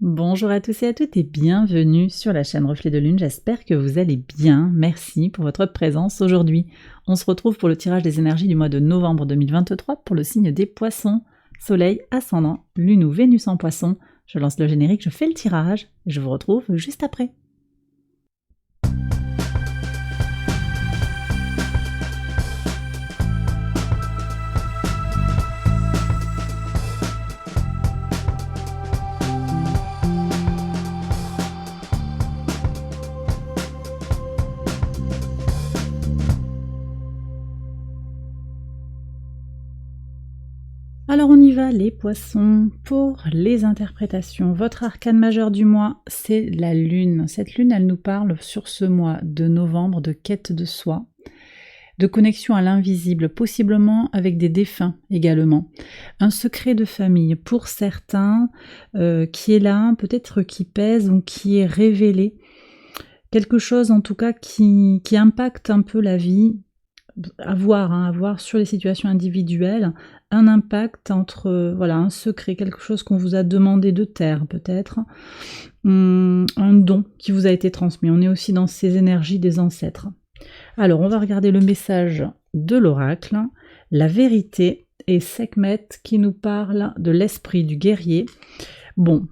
Bonjour à tous et à toutes et bienvenue sur la chaîne Reflet de Lune, j'espère que vous allez bien, merci pour votre présence aujourd'hui. On se retrouve pour le tirage des énergies du mois de novembre 2023 pour le signe des poissons, soleil, ascendant, lune ou Vénus en poisson. Je lance le générique, je fais le tirage et je vous retrouve juste après. Alors on y va les poissons, pour les interprétations. Votre arcane majeur du mois, c'est la lune. Cette lune, elle nous parle sur ce mois de novembre de quête de soi, de connexion à l'invisible, possiblement avec des défunts également. Un secret de famille pour certains qui est là, peut-être qui pèse ou qui est révélé. Quelque chose en tout cas qui impacte un peu la vie, à voir sur les situations individuelles, un impact entre, voilà, un secret, quelque chose qu'on vous a demandé de taire peut-être, un don qui vous a été transmis. On est aussi dans ces énergies des ancêtres. Alors, on va regarder le message de l'oracle, la vérité, et Sekhmet qui nous parle de l'esprit du guerrier. Bon,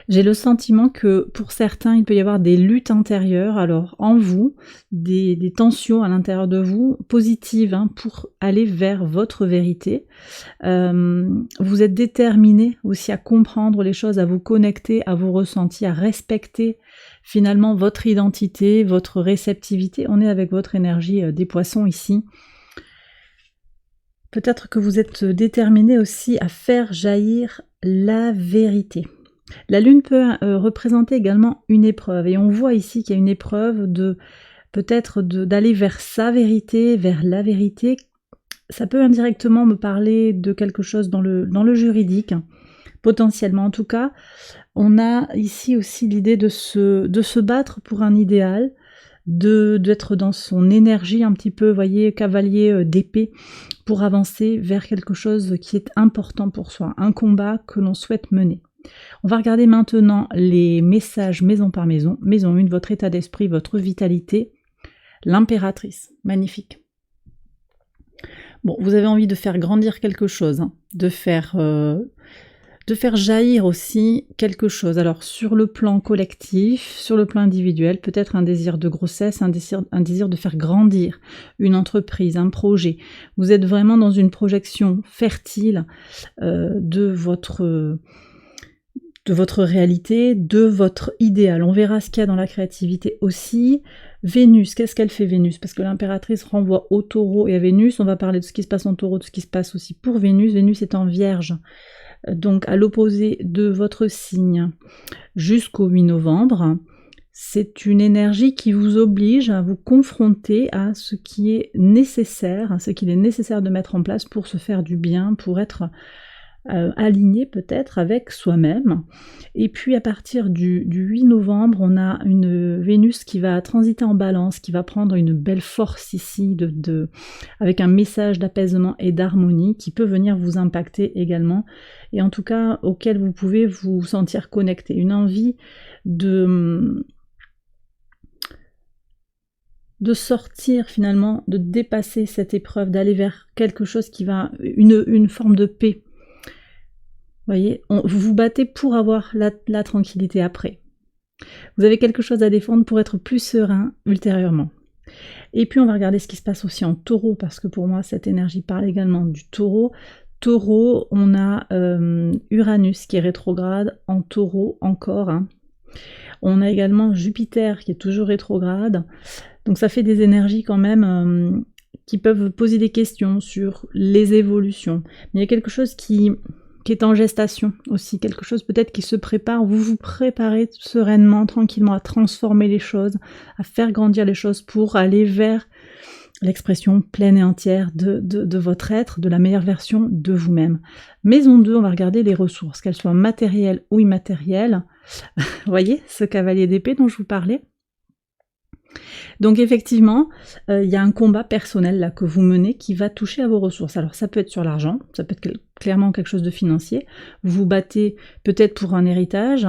j'ai le sentiment que pour certains, il peut y avoir des luttes intérieures, alors en vous, des tensions à l'intérieur de vous, positives, pour aller vers votre vérité. Vous êtes déterminé aussi à comprendre les choses, à vous connecter à vos ressentis, à respecter finalement votre identité, votre réceptivité. On est avec votre énergie des poissons ici. Peut-être que vous êtes déterminé aussi à faire jaillir la vérité. La lune peut représenter également une épreuve, et on voit ici qu'il y a une épreuve peut-être d'aller vers sa vérité, vers la vérité. Ça peut indirectement me parler de quelque chose dans le juridique, potentiellement. En tout cas, on a ici aussi l'idée de se battre pour un idéal, d'être dans son énergie un petit peu, voyez, cavalier d'épée, pour avancer vers quelque chose qui est important pour soi, un combat que l'on souhaite mener. On va regarder maintenant les messages maison par maison. Maison 1, votre état d'esprit, votre vitalité. L'impératrice, magnifique. Bon, vous avez envie de faire grandir quelque chose, de faire jaillir aussi quelque chose. Alors sur le plan collectif, sur le plan individuel, peut-être un désir de grossesse, un désir de faire grandir une entreprise, un projet. Vous êtes vraiment dans une projection fertile de votre réalité, de votre idéal. On verra ce qu'il y a dans la créativité aussi. Vénus, qu'est-ce qu'elle fait Vénus? Parce que l'impératrice renvoie au taureau et à Vénus. On va parler de ce qui se passe en taureau, de ce qui se passe aussi pour Vénus. Vénus est en vierge, donc à l'opposé de votre signe jusqu'au 8 novembre. C'est une énergie qui vous oblige à vous confronter à ce qui est nécessaire, ce qu'il est nécessaire de mettre en place pour se faire du bien, pour être aligné peut-être avec soi-même. Et puis à partir du 8 novembre, on a une Vénus qui va transiter en balance, qui va prendre une belle force ici, avec un message d'apaisement et d'harmonie qui peut venir vous impacter également, et en tout cas auquel vous pouvez vous sentir connecté. Une envie de sortir finalement, de dépasser cette épreuve, d'aller vers quelque chose qui va, une forme de paix. Voyez, vous vous battez pour avoir la tranquillité après. Vous avez quelque chose à défendre pour être plus serein ultérieurement. Et puis on va regarder ce qui se passe aussi en taureau, parce que pour moi cette énergie parle également du taureau. Taureau, on a Uranus qui est rétrograde en taureau encore. On a également Jupiter qui est toujours rétrograde. Donc ça fait des énergies quand même qui peuvent poser des questions sur les évolutions. Mais il y a quelque chose qui est en gestation aussi, quelque chose peut-être qui se prépare. Vous vous préparez sereinement, tranquillement à transformer les choses, à faire grandir les choses pour aller vers l'expression pleine et entière de votre être, de la meilleure version de vous-même. Maison 2, on va regarder les ressources, qu'elles soient matérielles ou immatérielles. Vous voyez ce cavalier d'épée dont je vous parlais? Donc effectivement, il y a un combat personnel là que vous menez qui va toucher à vos ressources. Alors ça peut être sur l'argent, ça peut être clairement quelque chose de financier. Vous vous battez peut-être pour un héritage.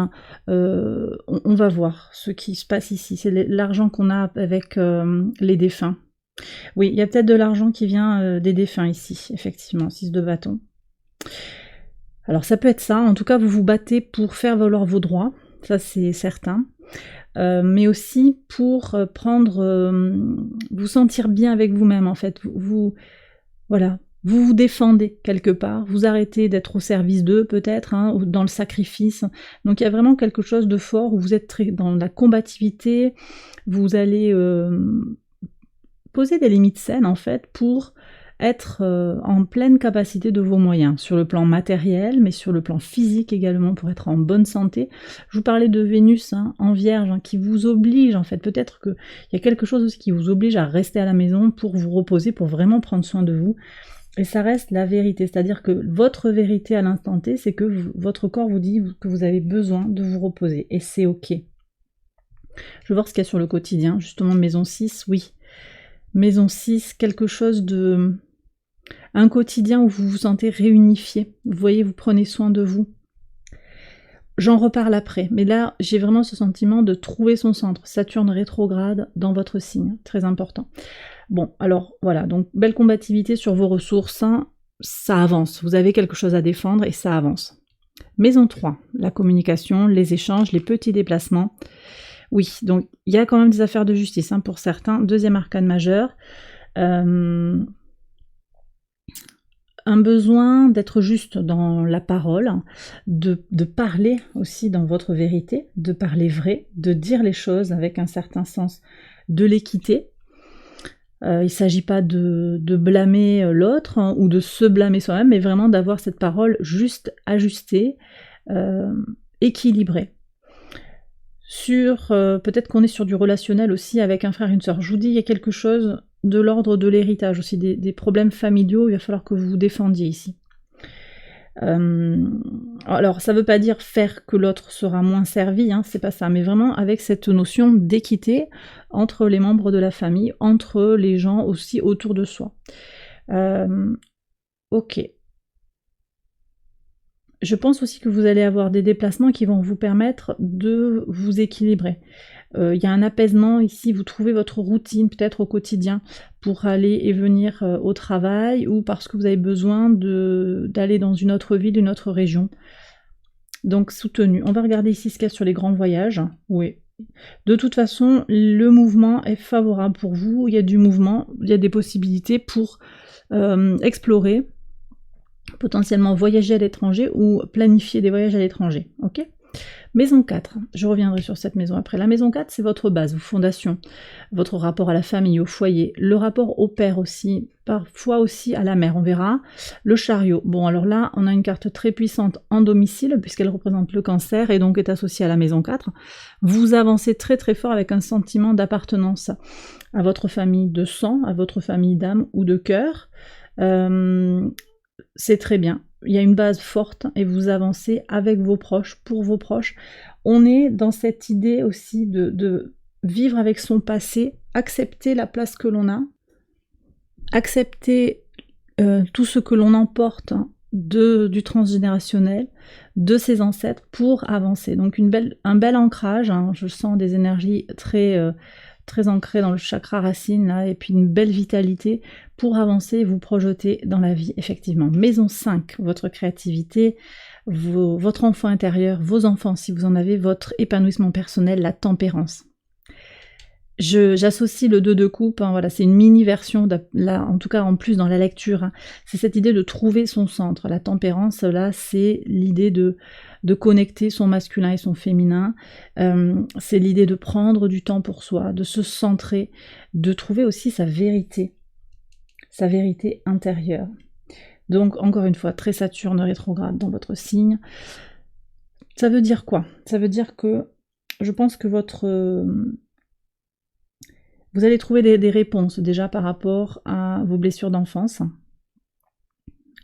On va voir ce qui se passe ici. C'est l'argent qu'on a avec les défunts. Oui, il y a peut-être de l'argent qui vient des défunts ici, effectivement, 6 de bâton. Alors ça peut être ça, en tout cas vous vous battez pour faire valoir vos droits, ça c'est certain. Mais aussi pour vous sentir bien avec vous-même en fait. Voilà, vous vous défendez quelque part, vous arrêtez d'être au service d'eux peut-être, hein, ou dans le sacrifice. Donc il y a vraiment quelque chose de fort où vous êtes très dans la combativité, vous allez poser des limites saines en fait pour être en pleine capacité de vos moyens, sur le plan matériel, mais sur le plan physique également, pour être en bonne santé. Je vous parlais de Vénus en Vierge, qui vous oblige, en fait, peut-être qu'il y a quelque chose aussi qui vous oblige à rester à la maison pour vous reposer, pour vraiment prendre soin de vous. Et ça reste la vérité, c'est-à-dire que votre vérité à l'instant T, c'est que votre corps vous dit que vous avez besoin de vous reposer, et c'est ok. Je vais voir ce qu'il y a sur le quotidien, justement, maison 6, oui. Maison 6, quelque chose de... un quotidien où vous vous sentez réunifié. Vous voyez, vous prenez soin de vous. J'en reparle après, mais là, j'ai vraiment ce sentiment de trouver son centre. Saturne rétrograde dans votre signe, très important. Bon, alors voilà, donc belle combativité sur vos ressources, ça avance. Vous avez quelque chose à défendre et ça avance. Maison 3, la communication, les échanges, les petits déplacements. Oui, donc il y a quand même des affaires de justice pour certains. Deuxième arcane majeur. Un besoin d'être juste dans la parole, de parler aussi dans votre vérité, de parler vrai, de dire les choses avec un certain sens de l'équité. Il ne s'agit pas de blâmer l'autre ou de se blâmer soi-même, mais vraiment d'avoir cette parole juste, ajustée, équilibrée. Peut-être qu'on est sur du relationnel aussi avec un frère et une sœur. Je vous dis, il y a quelque chose de l'ordre de l'héritage aussi, des problèmes familiaux, il va falloir que vous vous défendiez ici. Alors, ça ne veut pas dire faire que l'autre sera moins servi, c'est pas ça, mais vraiment avec cette notion d'équité entre les membres de la famille, entre les gens aussi autour de soi. Ok. Je pense aussi que vous allez avoir des déplacements qui vont vous permettre de vous équilibrer. Il y a un apaisement ici, vous trouvez votre routine peut-être au quotidien pour aller et venir au travail ou parce que vous avez besoin d'aller dans une autre ville, une autre région. Donc soutenu. On va regarder ici ce qu'il y a sur les grands voyages. Oui. De toute façon, le mouvement est favorable pour vous. Il y a du mouvement, il y a des possibilités pour explorer, potentiellement voyager à l'étranger ou planifier des voyages à l'étranger. Ok ? Maison 4, je reviendrai sur cette maison après. La maison 4, c'est votre base, vos fondations, votre rapport à la famille, au foyer, le rapport au père aussi, parfois aussi à la mère, on verra. Le chariot, bon alors là, on a une carte très puissante en domicile, puisqu'elle représente le cancer et donc est associée à la maison 4. Vous avancez très très fort avec un sentiment d'appartenance à votre famille de sang, à votre famille d'âme ou de cœur. C'est très bien. Il y a une base forte et vous avancez avec vos proches, pour vos proches. On est dans cette idée aussi de vivre avec son passé, accepter la place que l'on a, accepter tout ce que l'on emporte du transgénérationnel, de ses ancêtres pour avancer. Donc un bel ancrage, je sens des énergies très ancrées dans le chakra racine, là, et puis une belle vitalité pour avancer et vous projeter dans la vie, effectivement. Maison 5, votre créativité, votre enfant intérieur, vos enfants, si vous en avez, votre épanouissement personnel, la tempérance. J'associe le 2 de coupe, voilà, c'est une mini version, en tout cas en plus dans la lecture, c'est cette idée de trouver son centre. La tempérance, là, c'est l'idée de connecter son masculin et son féminin, c'est l'idée de prendre du temps pour soi, de se centrer, de trouver aussi sa vérité intérieure. Donc, encore une fois, très Saturne rétrograde dans votre signe. Ça veut dire quoi ? Ça veut dire que je pense que vous allez trouver des réponses déjà par rapport à vos blessures d'enfance.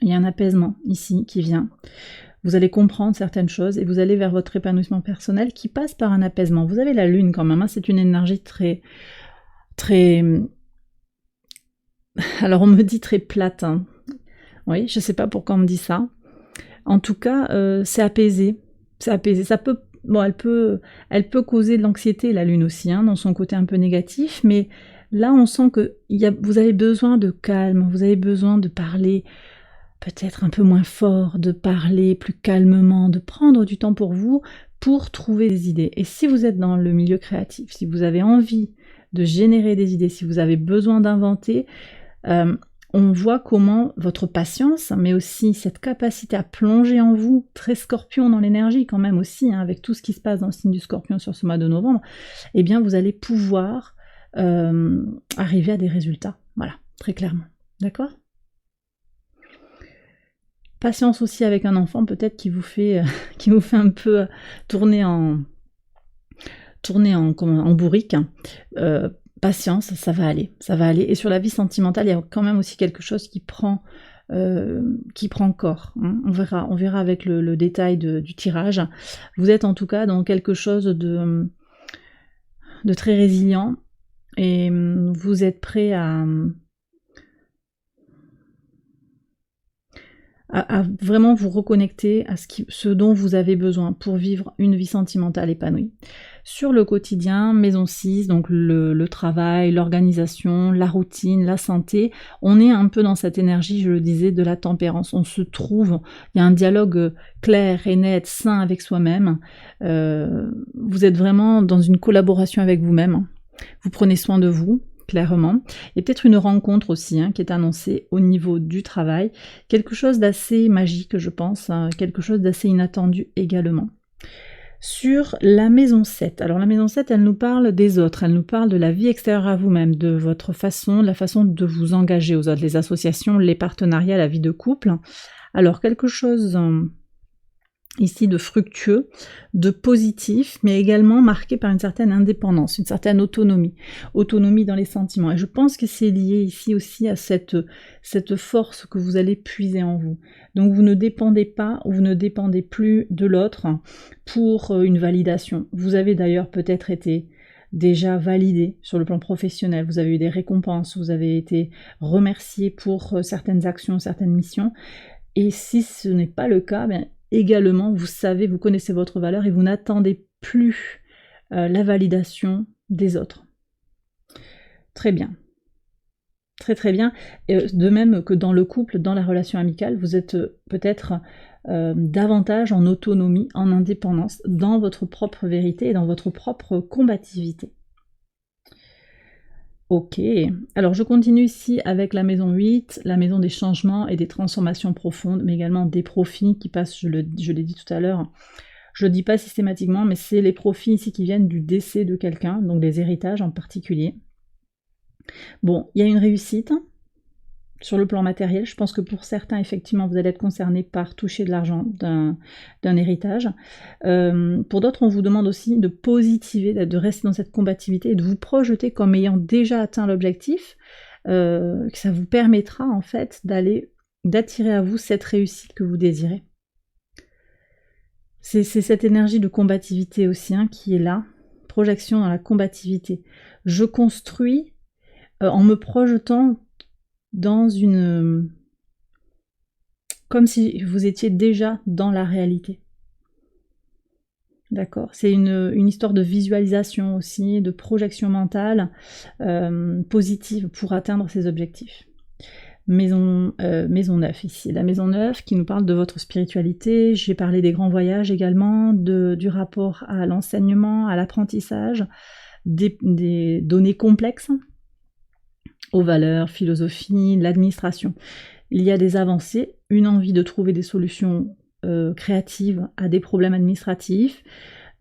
Il y a un apaisement ici qui vient. Vous allez comprendre certaines choses et vous allez vers votre épanouissement personnel qui passe par un apaisement. Vous avez la lune quand même, c'est une énergie très très... Alors on me dit très plate, hein. Oui, je sais pas pourquoi on me dit ça. En tout cas, c'est apaisé. C'est apaisé. Ça peut... Bon, elle peut causer de l'anxiété, la lune aussi, hein, dans son côté un peu négatif, mais là on sent que vous avez besoin de calme, vous avez besoin de parler peut-être un peu moins fort, de parler plus calmement, de prendre du temps pour vous, pour trouver des idées. Et si vous êtes dans le milieu créatif, si vous avez envie de générer des idées, si vous avez besoin d'inventer, on voit comment votre patience, mais aussi cette capacité à plonger en vous, très scorpion dans l'énergie quand même aussi, hein, avec tout ce qui se passe dans le signe du scorpion sur ce mois de novembre, eh bien vous allez pouvoir arriver à des résultats. Voilà, très clairement. D'accord ? Patience aussi avec un enfant, peut-être qui vous fait un peu tourner en bourrique. Patience, ça va aller, ça va aller. Et sur la vie sentimentale, il y a quand même aussi quelque chose qui prend corps. Hein. On verra avec le détail du tirage. Vous êtes en tout cas dans quelque chose de très résilient et vous êtes prêt à vraiment vous reconnecter à ce dont vous avez besoin pour vivre une vie sentimentale épanouie. Sur le quotidien, maison 6, donc le travail, l'organisation, la routine, la santé, on est un peu dans cette énergie, je le disais, de la tempérance. On se trouve, il y a un dialogue clair et net, sain avec soi-même. Vous êtes vraiment dans une collaboration avec vous-même. Vous prenez soin de vous, clairement. Et peut-être une rencontre aussi qui est annoncée au niveau du travail. Quelque chose d'assez magique, je pense, quelque chose d'assez inattendu également. Sur la maison 7. Alors la maison 7, elle nous parle des autres, elle nous parle de la vie extérieure à vous-même, de votre façon, de la façon de vous engager aux autres, les associations, les partenariats, la vie de couple. Alors quelque chose... ici de fructueux, de positif, mais également marqué par une certaine indépendance, une certaine autonomie dans les sentiments. Et je pense que c'est lié ici aussi à cette force que vous allez puiser en vous. Donc vous ne dépendez pas ou vous ne dépendez plus de l'autre pour une validation. Vous avez d'ailleurs peut-être été déjà validé sur le plan professionnel, vous avez eu des récompenses, vous avez été remercié pour certaines actions, certaines missions. Et si ce n'est pas le cas, également, vous savez, vous connaissez votre valeur et vous n'attendez plus la validation des autres. Très bien. Très très bien. De même que dans le couple, dans la relation amicale, vous êtes peut-être davantage en autonomie, en indépendance, dans votre propre vérité et dans votre propre combativité. Ok, alors je continue ici avec la maison 8, la maison des changements et des transformations profondes, mais également des profits qui passent, je l'ai dit tout à l'heure, je ne le dis pas systématiquement, mais c'est les profits ici qui viennent du décès de quelqu'un, donc des héritages en particulier. Bon, il y a une réussite sur le plan matériel, je pense que pour certains, effectivement, vous allez être concernés par toucher de l'argent d'un héritage. Pour d'autres, on vous demande aussi de positiver, de rester dans cette combativité et de vous projeter comme ayant déjà atteint l'objectif, que ça vous permettra en fait d'attirer à vous cette réussite que vous désirez. C'est cette énergie de combativité aussi qui est là, projection dans la combativité. Je construis en me projetant dans comme si vous étiez déjà dans la réalité. D'accord ? C'est une histoire de visualisation aussi, de projection mentale positive pour atteindre ces objectifs. Maison 9 ici, la maison 9 qui nous parle de votre spiritualité. J'ai parlé des grands voyages également, du rapport à l'enseignement, à l'apprentissage, des données complexes, aux valeurs, philosophie, l'administration. Il y a des avancées, une envie de trouver des solutions créatives à des problèmes administratifs.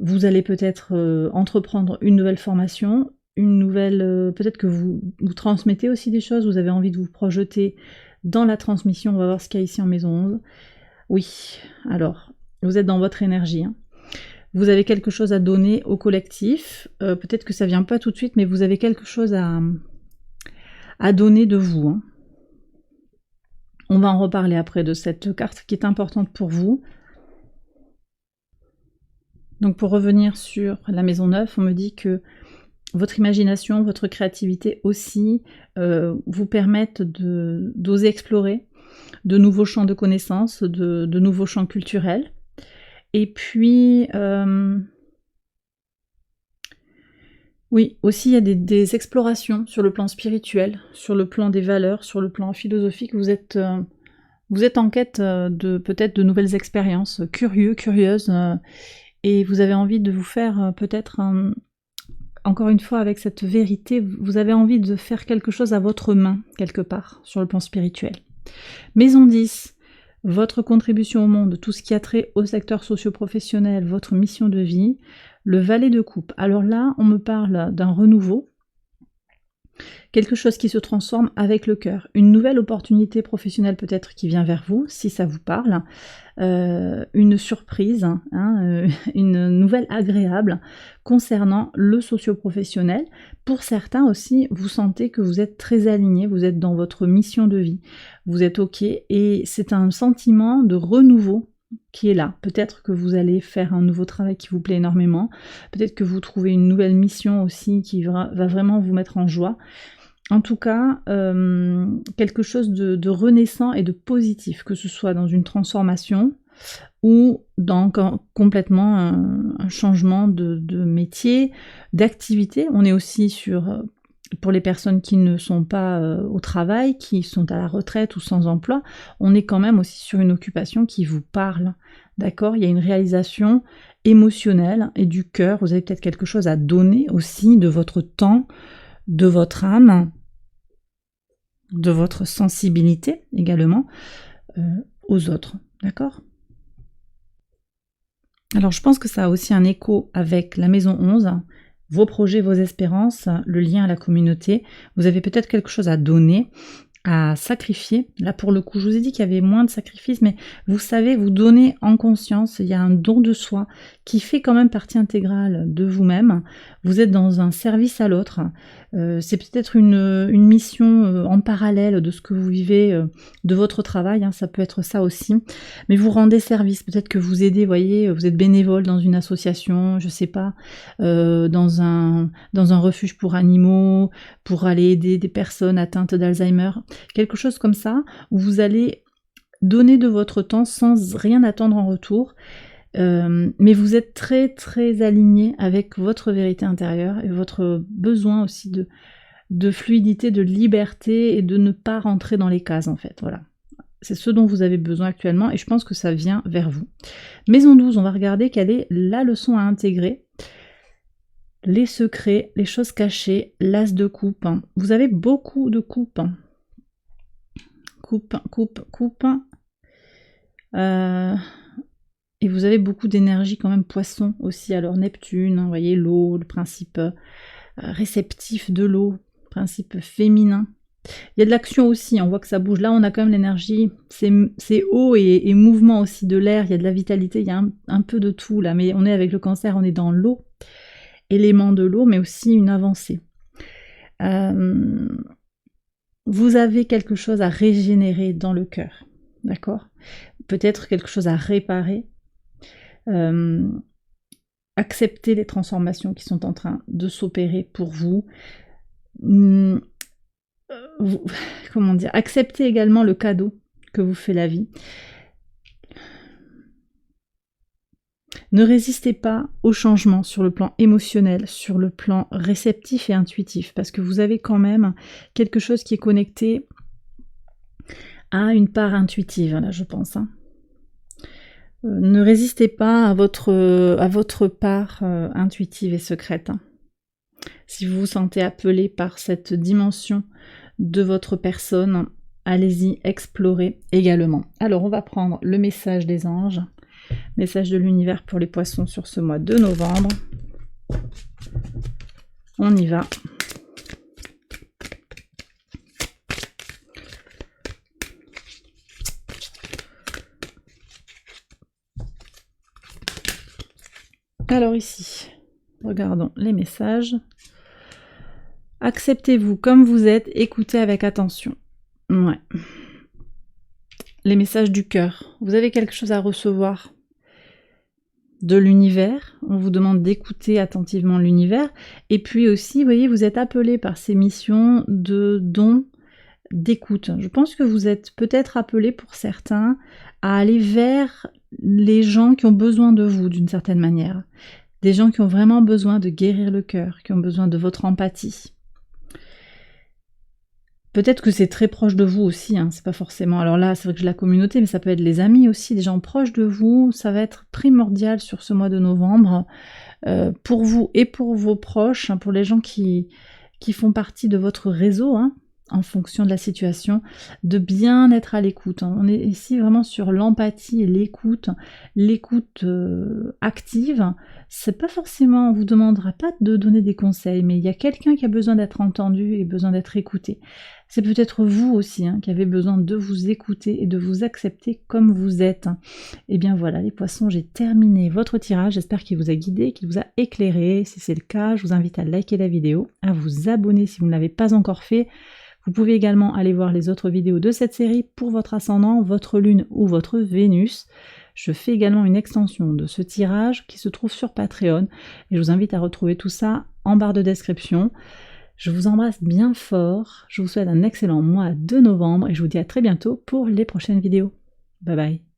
Vous allez peut-être entreprendre une nouvelle formation, peut-être que vous transmettez aussi des choses, vous avez envie de vous projeter dans la transmission. On va voir ce qu'il y a ici en maison 11. Oui, alors, vous êtes dans votre énergie. Vous avez quelque chose à donner au collectif. Peut-être que ça vient pas tout de suite, mais vous avez quelque chose à donner de vous. On va en reparler après de cette carte qui est importante pour vous. Donc pour revenir sur la maison 9, on me dit que votre imagination, votre créativité aussi vous permettent d'oser explorer de nouveaux champs de connaissances, de nouveaux champs culturels. Et puis, oui, aussi il y a des explorations sur le plan spirituel, sur le plan des valeurs, sur le plan philosophique. Vous êtes en quête de peut-être de nouvelles expériences, curieux, curieuses, et vous avez envie de vous faire peut-être, encore une fois avec cette vérité, vous avez envie de faire quelque chose à votre main, quelque part, sur le plan spirituel. Maison 10, votre contribution au monde, tout ce qui a trait au secteur socio-professionnel, votre mission de vie, le valet de coupe. Alors là, on me parle d'un renouveau, quelque chose qui se transforme avec le cœur, une nouvelle opportunité professionnelle peut-être qui vient vers vous, si ça vous parle, une surprise, une nouvelle agréable concernant le socio-professionnel. Pour certains aussi, vous sentez que vous êtes très aligné, vous êtes dans votre mission de vie, vous êtes ok, et c'est un sentiment de renouveau qui est là. Peut-être que vous allez faire un nouveau travail qui vous plaît énormément, peut-être que vous trouvez une nouvelle mission aussi qui va vraiment vous mettre en joie. En tout cas, quelque chose de renaissant et de positif, que ce soit dans une transformation ou dans complètement un changement de métier, d'activité. On est aussi sur, pour les personnes qui ne sont pas au travail, qui sont à la retraite ou sans emploi, on est quand même aussi sur une occupation qui vous parle, d'accord? Il y a une réalisation émotionnelle et du cœur, vous avez peut-être quelque chose à donner aussi de votre temps, de votre âme, de votre sensibilité également aux autres, d'accord? Alors je pense que ça a aussi un écho avec la maison 11, vos projets, vos espérances, le lien à la communauté. Vous avez peut-être quelque chose à donner, à sacrifier. Là pour le coup, je vous ai dit qu'il y avait moins de sacrifices, mais vous savez, vous donnez en conscience, il y a un don de soi qui fait quand même partie intégrale de vous-même. Vous êtes dans un service à l'autre. C'est peut-être une mission en parallèle de ce que vous vivez, de votre travail, ça peut être ça aussi. Mais vous rendez service, peut-être que vous aidez, voyez, vous êtes bénévole dans une association, je sais pas, dans un refuge pour animaux, pour aller aider des personnes atteintes d'Alzheimer, quelque chose comme ça, où vous allez donner de votre temps sans rien attendre en retour, mais vous êtes très très aligné avec votre vérité intérieure et votre besoin aussi de fluidité, de liberté et de ne pas rentrer dans les cases en fait, voilà. C'est ce dont vous avez besoin actuellement et je pense que ça vient vers vous. Maison 12, on va regarder quelle est la leçon à intégrer. Les secrets, les choses cachées, l'as de coupe. Vous avez beaucoup de coupes. Coupe. Et vous avez beaucoup d'énergie quand même, poisson aussi. Alors Neptune, vous voyez, l'eau, le principe réceptif de l'eau, principe féminin. Il y a de l'action aussi, on voit que ça bouge. Là, on a quand même l'énergie, c'est eau et mouvement aussi de l'air, il y a de la vitalité, il y a un peu de tout là. Mais on est avec le Cancer, on est dans l'eau, élément de l'eau, mais aussi une avancée. Vous avez quelque chose à régénérer dans le cœur, d'accord? Peut-être quelque chose à réparer. Accepter les transformations qui sont en train de s'opérer pour vous. Comment dire? Accepter également le cadeau que vous fait la vie. Ne résistez pas au changement sur le plan émotionnel, sur le plan réceptif et intuitif, parce que vous avez quand même quelque chose qui est connecté à une part intuitive, là je pense. Ne résistez pas à votre part intuitive et secrète. Si vous vous sentez appelé par cette dimension de votre personne, allez-y, explorez également. Alors on va prendre le message des anges, message de l'univers pour les poissons sur ce mois de novembre. On y va. Alors ici, regardons les messages. Acceptez-vous comme vous êtes, écoutez avec attention. Ouais. Les messages du cœur. Vous avez quelque chose à recevoir. de l'univers, on vous demande d'écouter attentivement l'univers, et puis aussi, vous voyez, vous êtes appelé par ces missions de don, d'écoute. Je pense que vous êtes peut-être appelé pour certains à aller vers les gens qui ont besoin de vous d'une certaine manière. Des gens qui ont vraiment besoin de guérir le cœur, qui ont besoin de votre empathie. Peut-être que c'est très proche de vous aussi, hein, c'est pas forcément... Alors là, c'est vrai que j'ai la communauté, mais ça peut être les amis aussi, des gens proches de vous. Ça va être primordial sur ce mois de novembre, pour vous et pour vos proches, hein, pour les gens qui font partie de votre réseau, hein, en fonction de la situation, de bien être à l'écoute. On est ici vraiment sur l'empathie et l'écoute active. C'est pas forcément, on vous demandera pas de donner des conseils, mais il y a quelqu'un qui a besoin d'être entendu et besoin d'être écouté. C'est peut-être vous aussi, hein, qui avez besoin de vous écouter et de vous accepter comme vous êtes. Et bien voilà, les poissons, j'ai terminé votre tirage. J'espère qu'il vous a guidé, qu'il vous a éclairé. Si c'est le cas, je vous invite à liker la vidéo, à vous abonner si vous ne l'avez pas encore fait. Vous pouvez également aller voir les autres vidéos de cette série pour votre ascendant, votre lune ou votre Vénus. Je fais également une extension de ce tirage qui se trouve sur Patreon et je vous invite à retrouver tout ça en barre de description. Je vous embrasse bien fort, je vous souhaite un excellent mois de novembre et je vous dis à très bientôt pour les prochaines vidéos. Bye bye.